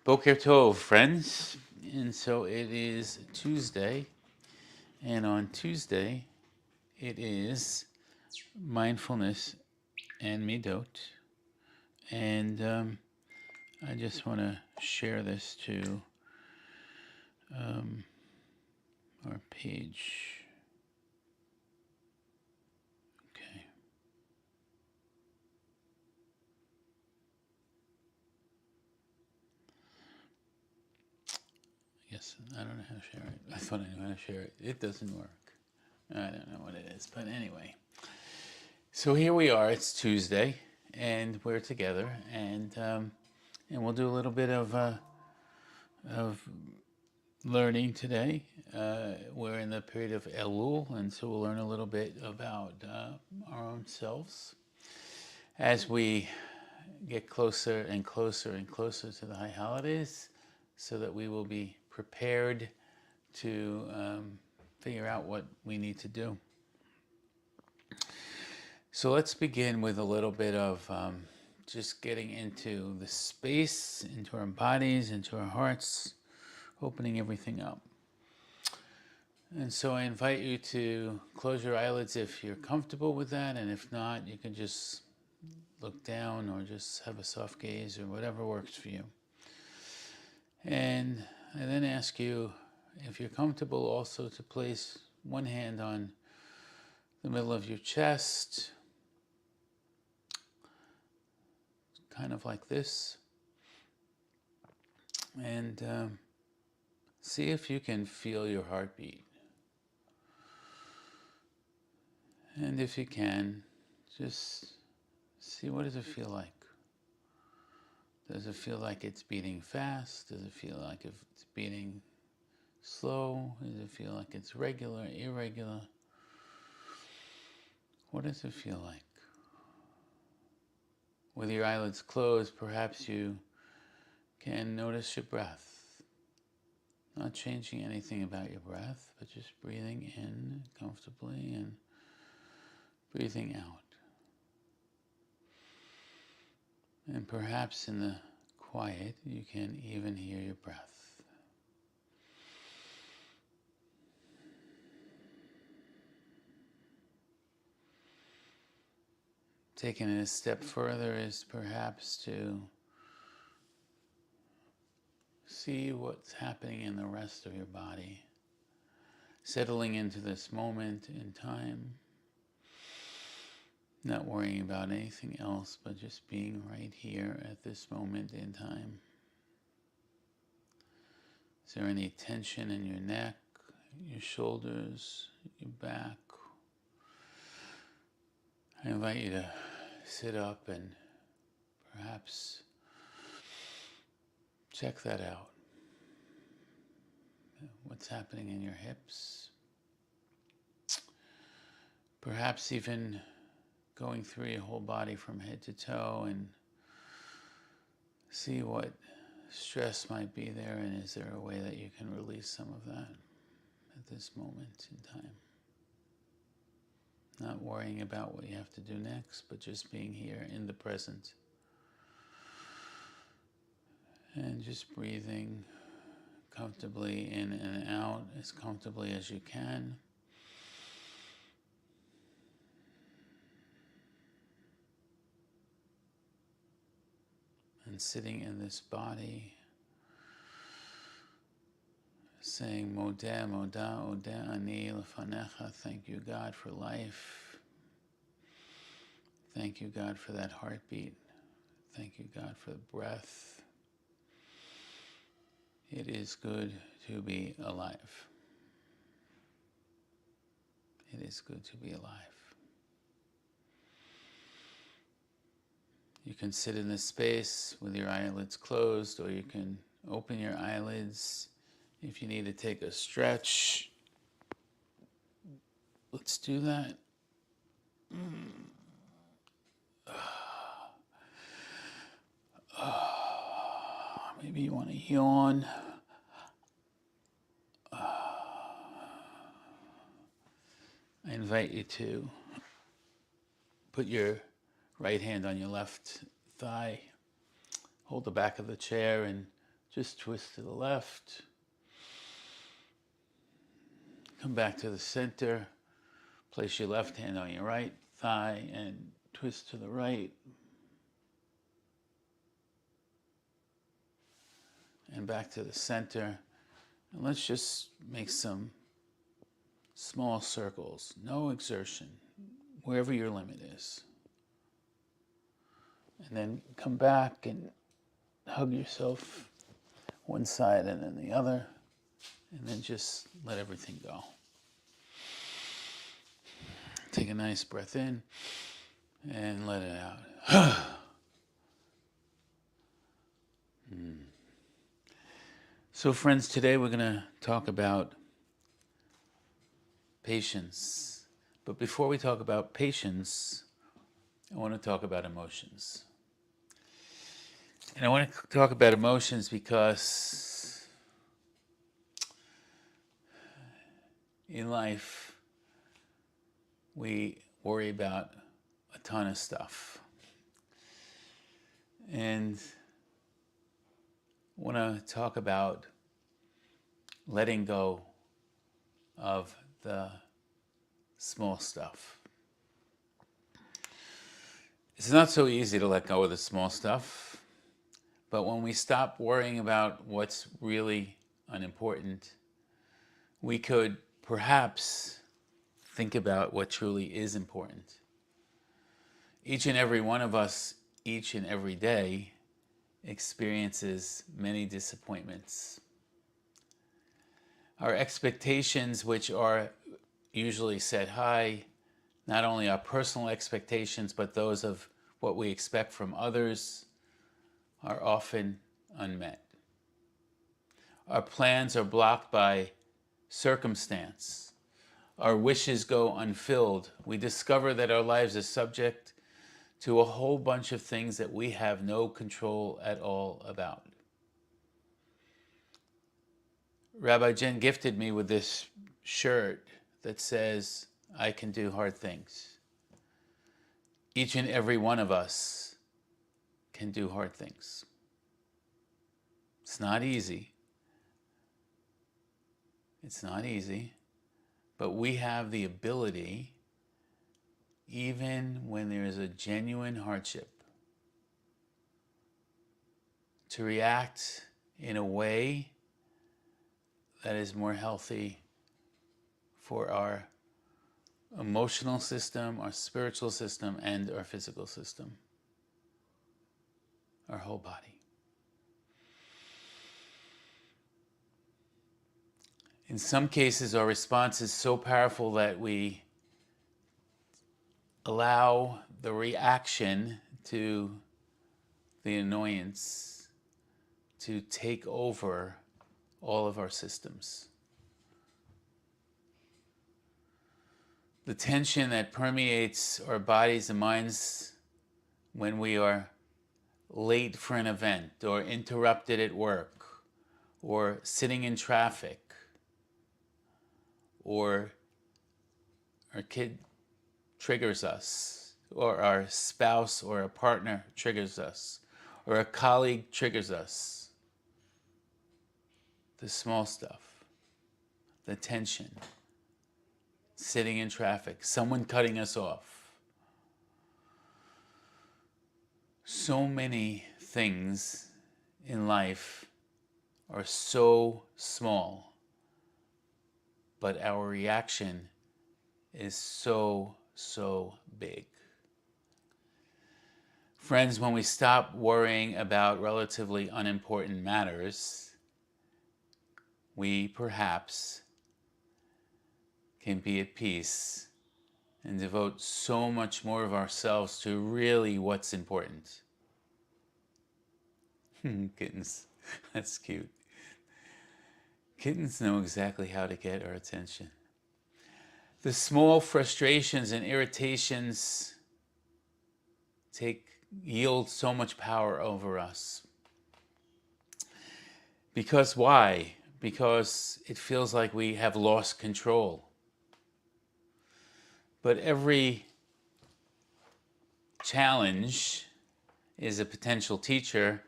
Boker Tov, friends. And so it is Tuesday, and on Tuesday it is Mindfulness and Middot. And I just want to share this to our page. Okay. Yes, I don't know how to share it. I thought I knew how to share it. It doesn't work. I don't know what it is, but anyway. So here we are. It's Tuesday, and we're together, and we'll do a little bit of learning today. We're in the period of Elul, and so we'll learn a little bit about our own selves as we get closer and closer and closer to the high holidays, so that we will be prepared to figure out what we need to do. So let's begin with a little bit of just getting into the space, into our bodies, into our hearts, opening everything up. And so I invite you to close your eyelids if you're comfortable with that, and if not, you can just look down or just have a soft gaze or whatever works for you. And I then ask you, if you're comfortable, also to place one hand on the middle of your chest, kind of like this, and see if you can feel your heartbeat. And if you can, just see, what does it feel like? Does it feel like it's beating fast? Does it feel like it's beating slow? Does it feel like it's regular, irregular? What does it feel like? With your eyelids closed, perhaps you can notice your breath. Not changing anything about your breath, but just breathing in comfortably and breathing out. And perhaps in the quiet, you can even hear your breath. Taking it a step further is perhaps to see what's happening in the rest of your body, settling into this moment in time. Not worrying about anything else, but just being right here at this moment in time. Is there any tension in your neck, your shoulders, your back? I invite you to sit up and perhaps check that out. What's happening in your hips? Perhaps even going through your whole body from head to toe and see what stress might be there, and is there a way that you can release some of that at this moment in time? Not worrying about what you have to do next, but just being here in the present. And just breathing comfortably in and out as comfortably as you can. And sitting in this body, saying, Modeh, Modah, Odeh, Ani, Lefanecha, thank you, God, for life. Thank you, God, for that heartbeat. Thank you, God, for the breath. It is good to be alive. It is good to be alive. You can sit in this space with your eyelids closed, or you can open your eyelids if you need to take a stretch. Let's do that. Maybe you want to yawn. I invite you to put your right hand on your left thigh, hold the back of the chair, and just twist to the left. Come back to the center. Place your left hand on your right thigh and twist to the right. And back to the center. And let's just make some small circles, no exertion, wherever your limit is. And then come back and hug yourself one side and then the other, and then just let everything go. Take a nice breath in and let it out. So friends, today we're going to talk about patience. But before we talk about patience, I want to talk about emotions. And I want to talk about emotions because in life, we worry about a ton of stuff. And I want to talk about letting go of the small stuff. It's not so easy to let go of the small stuff, but when we stop worrying about what's really unimportant, we could perhaps think about what truly is important. Each and every one of us, each and every day, experiences many disappointments. Our expectations, which are usually set high, not only our personal expectations, but those of what we expect from others, are often unmet. Our plans are blocked by circumstance. Our wishes go unfilled. We discover that our lives are subject to a whole bunch of things that we have no control at all about. Rabbi Jay gifted me with this shirt that says, I can do hard things. Each and every one of us can do hard things. It's not easy. It's not easy, but we have the ability, even when there is a genuine hardship, to react in a way that is more healthy for our emotional system, our spiritual system, and our physical system, our whole body. In some cases, our response is so powerful that we allow the reaction to the annoyance to take over all of our systems. The tension that permeates our bodies and minds when we are late for an event, or interrupted at work, or sitting in traffic, or our kid triggers us, or our spouse or a partner triggers us, or a colleague triggers us. The small stuff, the tension, sitting in traffic, someone cutting us off. So many things in life are so small, but our reaction is so big. Friends, when we stop worrying about relatively unimportant matters, we perhaps can be at peace and devote so much more of ourselves to really what's important. Kittens, that's cute. Kittens know exactly how to get our attention. The small frustrations and irritations yield so much power over us. Because why? Because it feels like we have lost control. But every challenge is a potential teacher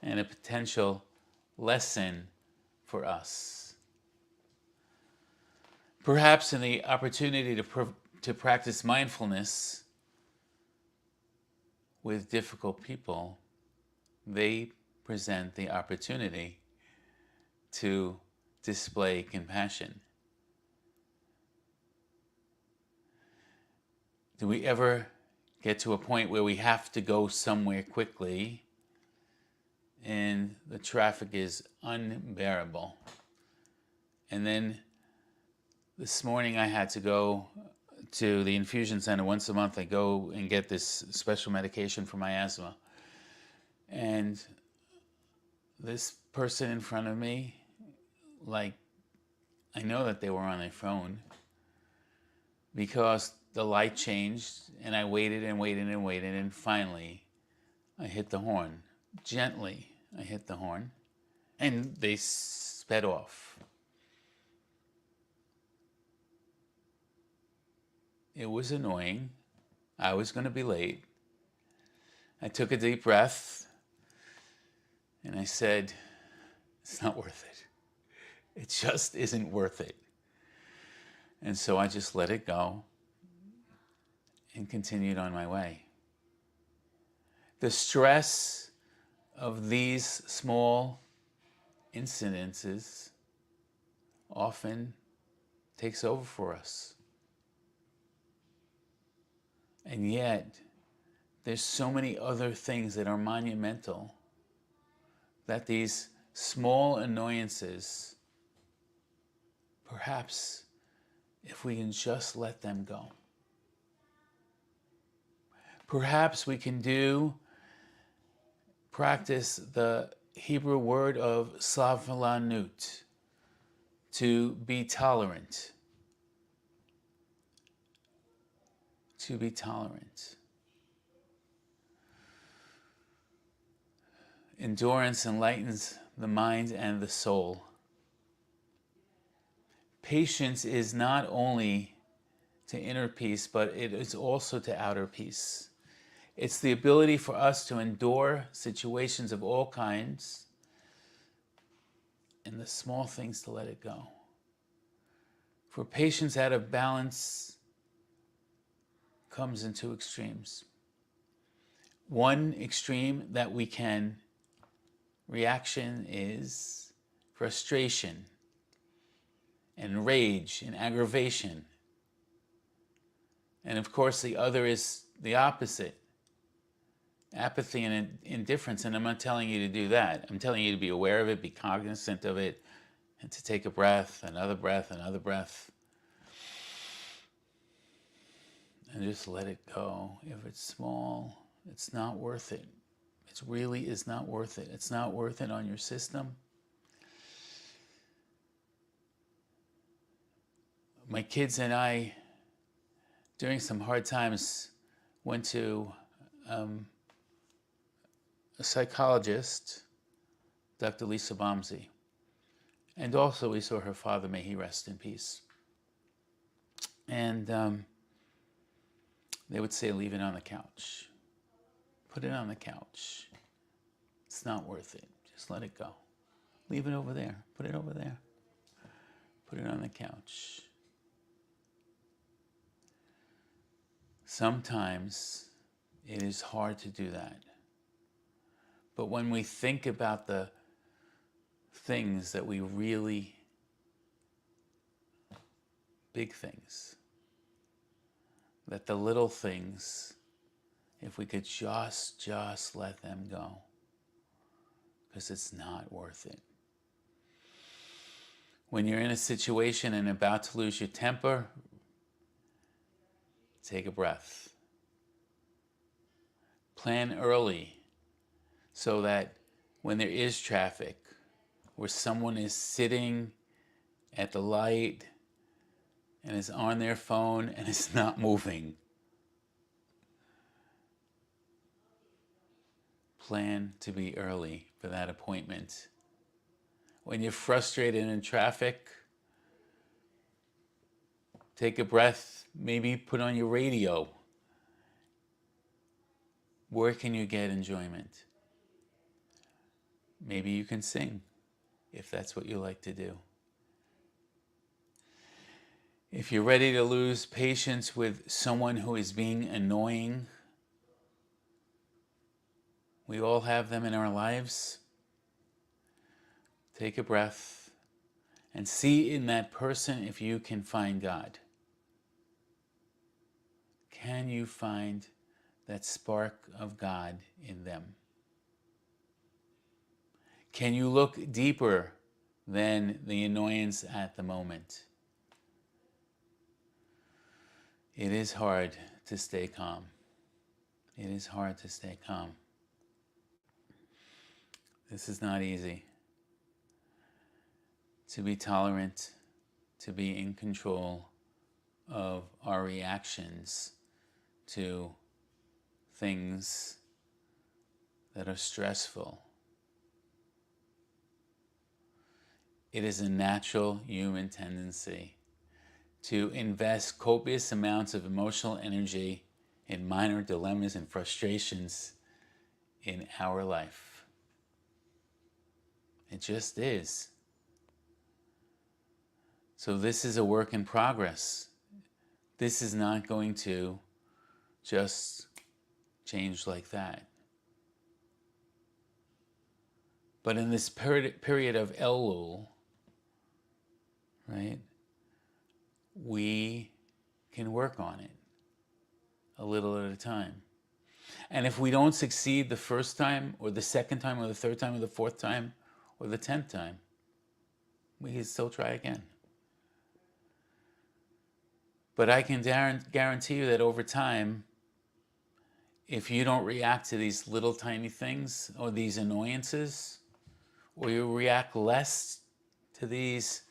and a potential lesson for us. Perhaps in the opportunity to practice mindfulness with difficult people, they present the opportunity to display compassion. Do we ever get to a point where we have to go somewhere quickly and the traffic is unbearable? And then this morning I had to go to the infusion center. Once a month I go and get this special medication for my asthma. And this person in front of me, like, I know that they were on their phone, because the light changed and I waited and waited and waited, and finally I hit the horn. Gently I hit the horn and they sped off. It was annoying. I was going to be late. I took a deep breath and I said, it's not worth it. It just isn't worth it. And so I just let it go and continued on my way. The stress of these small incidences often takes over for us. And yet, there's so many other things that are monumental that these small annoyances, perhaps if we can just let them go. Perhaps we can practice the Hebrew word of slavlanut, to be tolerant. To be tolerant. Endurance enlightens the mind and the soul. Patience is not only to inner peace, but it is also to outer peace. It's the ability for us to endure situations of all kinds, and the small things to let it go. For patience out of balance comes in two extremes. One extreme that we can reaction is frustration and rage and aggravation. And of course, the other is the opposite, apathy and indifference. And I'm not telling you to do that. I'm telling you to be aware of it, be cognizant of it, and to take a breath, another breath, another breath. And just let it go. If it's small, it's not worth it. It really is not worth it. It's not worth it on your system. My kids and I, during some hard times, went to a psychologist, Dr. Lisa Bomsey. And also we saw her father, may he rest in peace. And they would say, leave it on the couch. Put it on the couch. It's not worth it. Just let it go. Leave it over there. Put it over there. Put it on the couch. Sometimes it is hard to do that. But when we think about the things that we really, big things, that the little things, if we could just let them go, because it's not worth it. When you're in a situation and about to lose your temper, take a breath. Plan early so that when there is traffic, where someone is sitting at the light and is on their phone and is not moving, plan to be early for that appointment. When you're frustrated in traffic, take a breath, maybe put on your radio. Where can you get enjoyment? Maybe you can sing, if that's what you like to do. If you're ready to lose patience with someone who is being annoying, we all have them in our lives. Take a breath and see in that person if you can find God. Can you find that spark of God in them? Can you look deeper than the annoyance at the moment? It is hard to stay calm. It is hard to stay calm. This is not easy. To be tolerant, to be in control of our reactions to things that are stressful. It is a natural human tendency to invest copious amounts of emotional energy in minor dilemmas and frustrations in our life. It just is. So this is a work in progress. This is not going to just change like that. But in this period of Elul, right, we can work on it a little at a time. And if we don't succeed the first time, or the second time, or the third time, or the fourth time, or the 10th time, we can still try again. But I can guarantee you that over time, if you don't react to these little tiny things or these annoyances, or you react less to these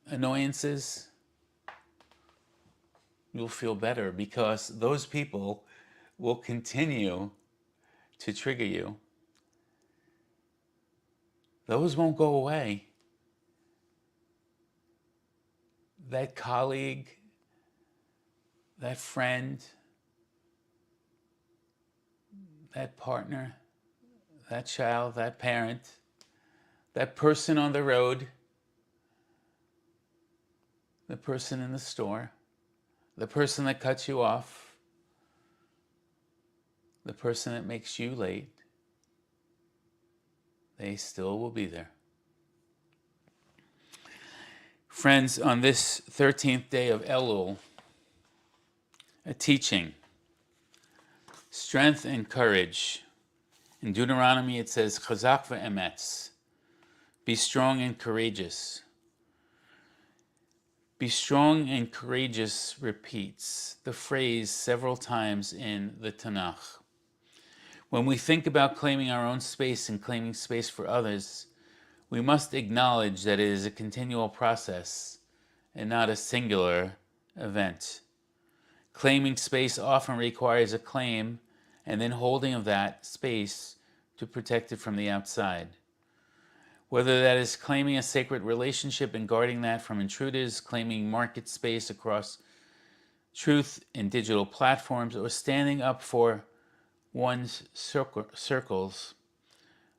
annoyances, you'll feel better, because those people will continue to trigger you. Those won't go away. That colleague, that friend, that partner, that child, that parent, that person on the road, the person in the store, the person that cuts you off, the person that makes you late, they still will be there. Friends, on this 13th day of Elul, a teaching. Strength and courage. In Deuteronomy it says, Chazak ve'emetz. Be strong and courageous. Be strong and courageous repeats the phrase several times in the Tanakh. When we think about claiming our own space and claiming space for others, we must acknowledge that it is a continual process and not a singular event. Claiming space often requires a claim and then holding of that space to protect it from the outside. Whether that is claiming a sacred relationship and guarding that from intruders, claiming market space across truth in digital platforms, or standing up for one's circles,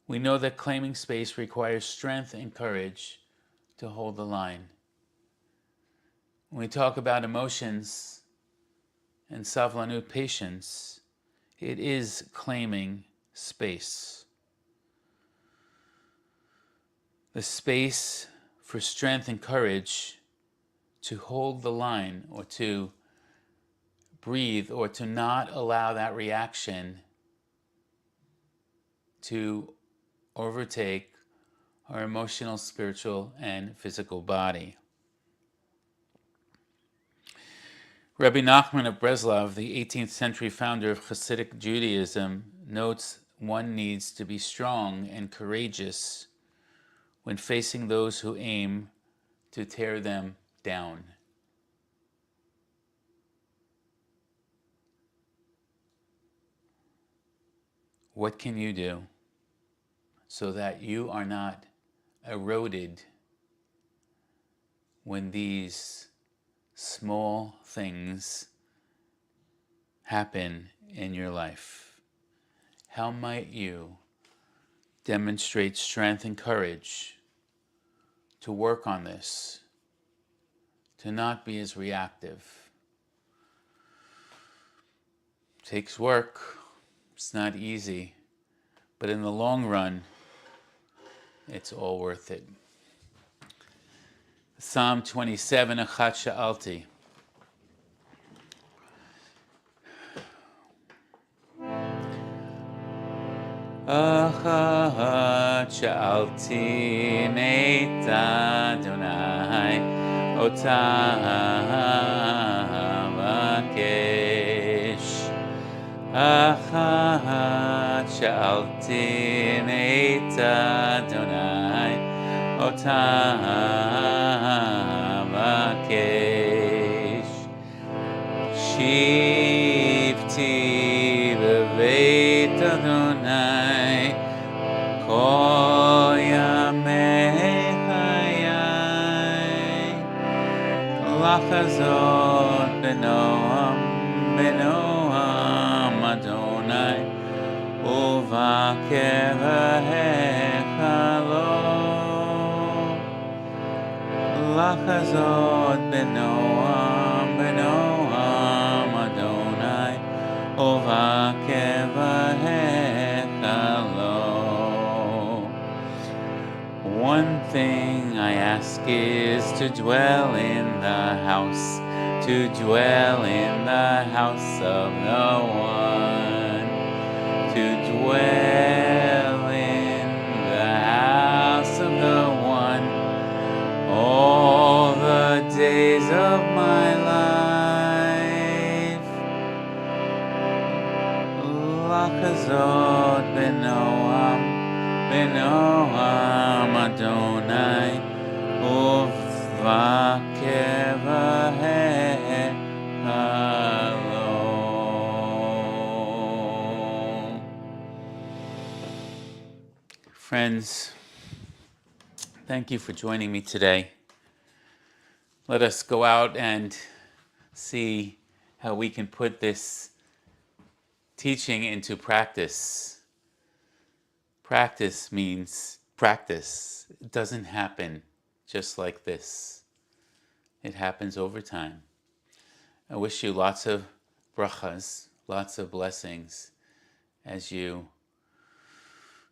we know that claiming space requires strength and courage to hold the line. When we talk about emotions and savlanut, patience, it is claiming space. The space for strength and courage to hold the line or to breathe or to not allow that reaction to overtake our emotional, spiritual, and physical body. Rabbi Nachman of Breslov, the 18th century founder of Hasidic Judaism, notes one needs to be strong and courageous when facing those who aim to tear them down. What can you do so that you are not eroded when these small things happen in your life? How might you demonstrate strength and courage to work on this, to not be as reactive? It takes work. It's not easy, but in the long run, it's all worth it. Psalm 27, Achat Sha'alti. Achat Sha'alti Meit Adonai Ota Vakesh. Achat Sha'alti Meit Adonai Ota Vakesh. Shivti b'Beit Adonai Kol Yamei Chayai Lachazot b'Noam Adonai Uvaker v'Hechalo Lachazot b'Noam Adonai Uvaker v'Hechalo. One thing I ask is to dwell in the house, to dwell in the house of the one, to dwell in the house of the one all the days of my life. Lachazot b'Noam Adonai Uvaker v'Hechalo. Friends, thank you for joining me today. Let us go out and see how we can put this teaching into practice. Practice means practice. It doesn't happen just like this. It happens over time. I wish you lots of brachas, lots of blessings as you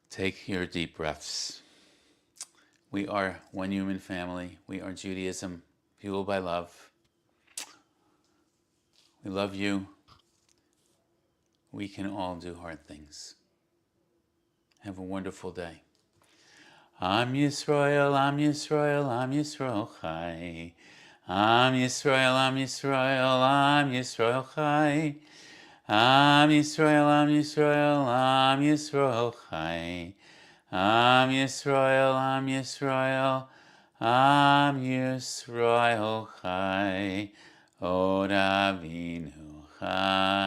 take your deep breaths. We are one human family. We are Judaism, fueled by love. We love you. We can all do hard things. Have a wonderful day. Am Yisrael, Am Yisrael, Am Yisrael Chai. Am Yisrael, Am Yisrael, Am Yisrael Chai. Am Yisrael, Am Yisrael, Am Yisrael Chai. Am Yisrael, Am Yisrael, Am Yisrael Chai. Od Avinu Chai.